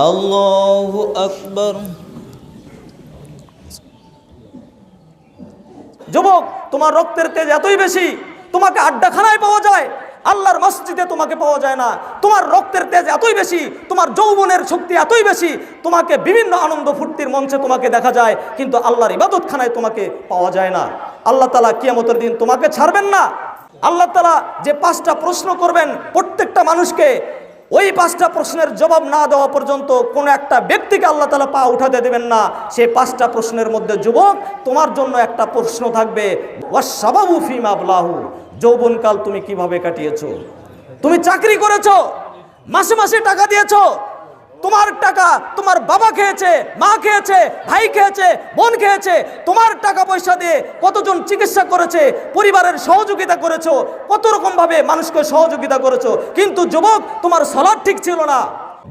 আল্লাহু আকবার। যুবক, তোমার রক্তের তেজ এতই বেশি, তোমাকে আড্ডাখানায় পাওয়া যায়, আল্লাহর মসজিদে তোমাকে পাওয়া যায় না। তোমার রক্তের তেজ এতই বেশি, তোমার যৌবনের শক্তি এতই বেশি, তোমাকে বিভিন্ন আনন্দ ফুর্তির মঞ্চে তোমাকে দেখা যায়, কিন্তু আল্লাহর ইবাদতখানায় তোমাকে পাওয়া যায় না। আল্লাহ তাআলা কিয়ামতের দিন তোমাকে ছাড়বেন না। আল্লাহ তাআলা যে 5টা প্রশ্ন করবেন প্রত্যেকটা মানুষকে, ওই 5টা প্রশ্নের জবাব না দেওয়া পর্যন্ত কোনো একটা ব্যক্তিকে আল্লাহ তাআলা পা উঠাতে দেবেন না। সেই 5টা প্রশ্নের মধ্যে যুবক, তোমার জন্য একটা প্রশ্ন থাকবে, ওয়াশশাবাবু ফিমা আবলাহু, যৌবনকাল তুমি কিভাবে কাটিয়েছো? তুমি চাকরি করেছো, মাসে মাসে টাকা দিয়েছো, তোমার টাকা তোমার বাবা খেয়েছে, মা খেয়েছে, ভাই খেয়েছে, বোন খেয়েছে, তোমার টাকা পয়সা দিয়ে কতজন চিকিৎসা করেছে, পরিবারের সহযোগিতা করেছো, কত রকম ভাবে মানুষকে সহযোগিতা করেছো, কিন্তু যুবক তোমার সালাত ঠিক ছিল না।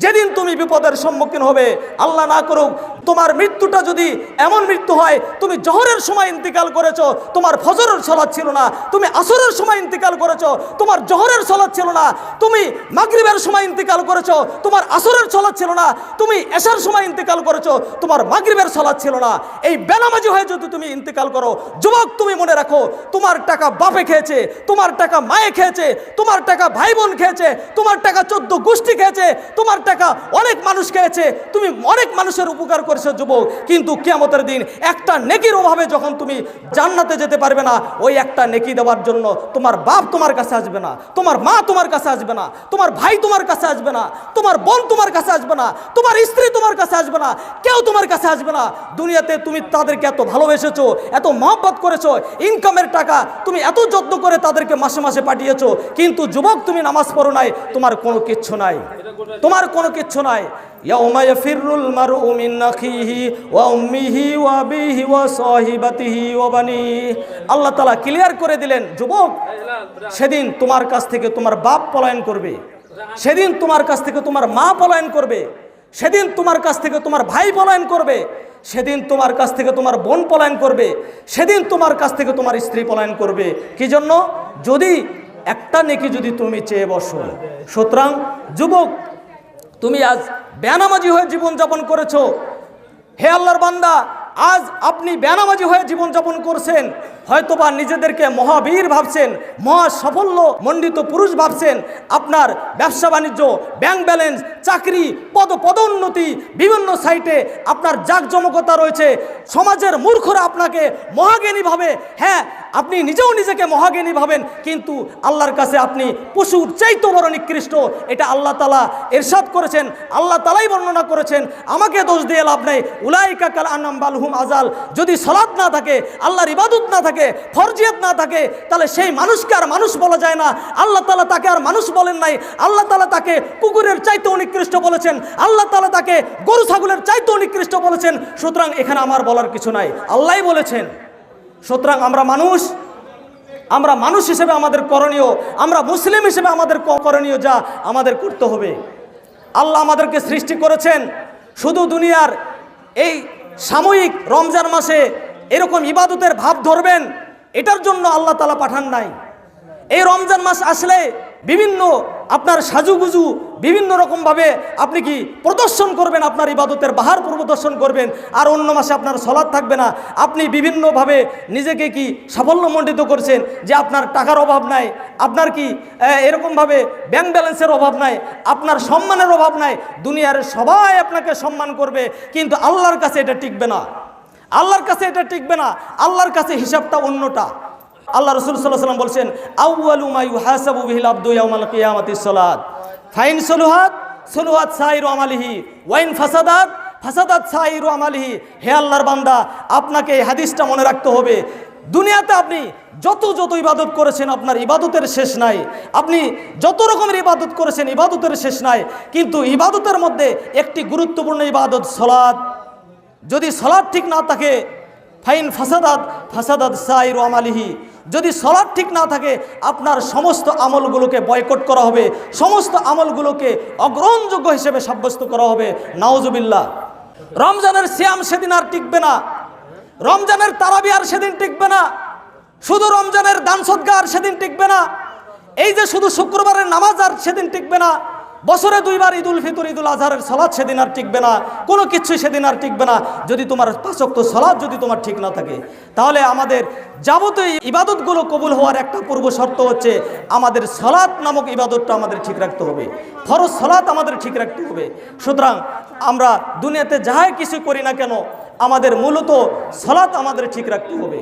যেদিন তুমি বিপদের সম্মুখীন হবে, আল্লাহ না করুক তোমার মৃত্যুটা যদি এমন মৃত্যু হয়, তুমি জোহরের সময় ইন্তিকাল করেছো, তোমার ফজরের সালাত ছিল না, তুমি আসরের সময় ইন্তিকাল করেছো, তোমার জোহরের সালাত ছিল না, তুমি মাগরিবের সময় ইন্তিকাল করেছো, তোমার আসরের সালাত ছিল না, তুমি এশার সময় ইন্তিকাল করেছো, তোমার মাগরিবের সালাত ছিল না, এই বেনামাজি হয়ে যদি তুমি ইন্তিকাল করো, যুবক তুমি মনে রাখো, তোমার টাকা বাপে খেয়েছে, তোমার টাকা মায়ে খেয়েছে, তোমার টাকা ভাই বোন খেয়েছে, তোমার টাকা 14 গোষ্ঠী খেয়েছে, তোমার টাকা অনেক মানুষ খেয়েছে, তুমি অনেক মানুষের উপকার করেছো যুবক, কিন্তু কিয়ামতের দিন একটা নেকির অভাবে যখন তুমি জান্নাতে যেতে পারবে না, ওই একটা নেকি দেওয়ার জন্য তোমার বাপ তোমার কাছে আসবে না, তোমার মা তোমার কাছে আসবে না, তোমার ভাই তোমার কাছে আসবে না, তোমার বোন তোমার কাছে আসবে না, তোমার স্ত্রী তোমার কাছে আসবে না, কেউ তোমার কাছে আসবে না। দুনিয়াতে তুমি তাদেরকে এত ভালোবেসেছো, এত মহব্বত করেছো, ইনকামের টাকা তুমি এত যত্ন করে তাদেরকে মাসে মাসে পাঠিয়েছো, কিন্তু যুবক তুমি নামাজ পড়ো নাই, তোমার কোনো কিচ্ছু নাই, তোমার কোনো কিচ্ছু নাই। ইয়াউমা ইয়াফিরুল মারউ মিন আখিহি ওয়া উম্মিহি ওয়া আবিহি ওয়া সাহিবাতিহি ওয়া বানিহি। আল্লাহ তাআলা ক্লিয়ার করে দিলেন, যুবক সেদিন তোমার কাছ থেকে তোমার বাপ পলায়ন করবে, সেদিন তোমার কাছ থেকে তোমার মা পলায়ন করবে, সেদিন তোমার কাছ থেকে তোমার ভাই পলায়ন করবে, সেদিন তোমার কাছ থেকে তোমার বোন পলায়ন করবে, সেদিন তোমার কাছ থেকে তোমার স্ত্রী পলায়ন করবে। কি জন্য? যদি একটা নেকি যদি তুমি চেয়ে বসো। সুতরাং যুবক, তুমি আজ বেনামাজি হয়ে জীবনযাপন করেছো। হে আল্লাহর বান্দা, আজ আপনি বেনামাজি হয়ে জীবনযাপন করছেন, হয়তোবা নিজেদেরকে মহাবীর ভাবছেন, মহা সাফল্য মণ্ডিত পুরুষ ভাবছেন, আপনার ব্যবসা বাণিজ্য, ব্যাংক ব্যালেন্স, চাকরি, পদোন্নতি, বিভিন্ন সাইটে আপনার জাঁকজমকতা রয়েছে, সমাজের মূর্খরা আপনাকে মহাজ্ঞানী ভাবে, হ্যাঁ আপনি নিজেও নিজেকে মহাজ্ঞানী ভাবেন, কিন্তু আল্লাহর কাছে আপনি পশুর চাইতে বড় নিকৃষ্ট। এটা আল্লাহ তাআলা ইরশাদ করেছেন, আল্লাহ তাআলাই বর্ণনা করেছেন, আমাকে দোষ দিয়ে লাভ নেই। উলাইকা কাল আনআম বাল হুম আযাল। যদি সালাত না থাকে, আল্লাহর ইবাদত না থাকে, ফরজিয়াত না থাকে, তাহলে সেই মানুষকে আর মানুষ বলা যায় না। আল্লাহ তাআলা তাকে আর মানুষ বলেন নাই, আল্লাহ তাআলা তাকে কুকুরের চাইতেও নিকৃষ্ট বলেছেন, আল্লাহ তাআলা তাকে গরু ছাগলের চাইতেও নিকৃষ্ট বলেছেন। সুতরাং এখানে আমার বলার কিছু নাই, আল্লাহই বলেছেন। সুতরাং আমরা মানুষ হিসেবে আমাদের করণীয়, আমরা মুসলিম হিসেবে আমাদের করণীয় যা আমাদের করতে হবে। আল্লাহ আমাদেরকে সৃষ্টি করেছেন শুধু দুনিয়ার এই সাময়িক রমজান মাসে এরকম ইবাদতের ভাব ধরবেন, এটার জন্য আল্লাহ তাআলা পাঠান নাই। এই রমজান মাস আসলে বিভিন্ন আপনার সাজুগুজু বিভিন্ন রকমভাবে আপনি কি প্রদর্শন করবেন, আপনার ইবাদতের বাহার প্রদর্শন করবেন, আর অন্য মাসে আপনার সালাত থাকবে না। আপনি বিভিন্নভাবে নিজেকে কি সাফল্যমণ্ডিত করছেন যে আপনার টাকার অভাব নাই, আপনার কি এরকমভাবে ব্যাংক ব্যালেন্সের অভাব নাই, আপনার সম্মানের অভাব নাই, দুনিয়ার সবাই আপনাকে সম্মান করবে, কিন্তু আল্লাহর কাছে এটা টিকবে না, আল্লাহর কাছে এটা টিকবে না। আল্লাহর কাছে হিসাবটা অন্যটা। আল্লাহ রাসূল সাল্লাল্লাহু আলাইহি ওয়াসাল্লাম বলছেন, আউয়ালু মা ইউহাসাবু বিহিল আবদু ইয়াউমাল কিয়ামাতিস সালাত ফাইন সলুহাত সাইরু আমালিহি ওয়াইন ফাসাদাত সাইরু আমালিহি। হে আল্লাহর বান্দা, আপনাকে এই হাদিসটা মনে রাখতে হবে। দুনিয়াতে আপনি যত ইবাদত করেছেন, আপনার ইবাদতের শেষ নাই। আপনি যত রকমের ইবাদত করেছেন, ইবাদতের শেষ নাই। কিন্তু ইবাদতের মধ্যে একটি গুরুত্বপূর্ণ ইবাদত সালাত। যদি সালাত ঠিক না থাকে, ফাইন ফাসাদাত সাইরু আমালিহি, যদি সালাত ঠিক না থাকে, আপনার সমস্ত আমলগুলোকে বয়কট করা হবে, সমস্ত আমলগুলোকে অগ্রহণযোগ্য হিসেবে সাব্যস্ত করা হবে। নাউজুবিল্লাহ। রমজানের সিয়াম সেদিন আর টিকবে না, রমজানের তারাবি আর সেদিন টিকবে না, শুধু রমজানের দান সদকা আর সেদিন টিকবে না, এই যে শুধু শুক্রবারের নামাজ আর সেদিন টিকবে না, বছরে 2 বার ঈদুল ফিতর ঈদুল আজহারের সালাত সেদিন আর টিকবে না, কোনো কিছু সেদিন আর টিকবে না যদি তোমার 5 ওয়াক্ত সালাত যদি তোমার ঠিক না থাকে। তাহলে আমাদের যাবতীয় ইবাদতগুলো কবুল হওয়ার একটা পূর্ব শর্ত হচ্ছে আমাদের সালাত নামক ইবাদতটা আমাদের ঠিক রাখতে হবে, ফরজ সালাত আমাদের ঠিক রাখতে হবে। সুতরাং আমরা দুনিয়াতে যাই কিছু করি না কেন আমাদের মূলত সালাত আমাদের ঠিক রাখতে হবে।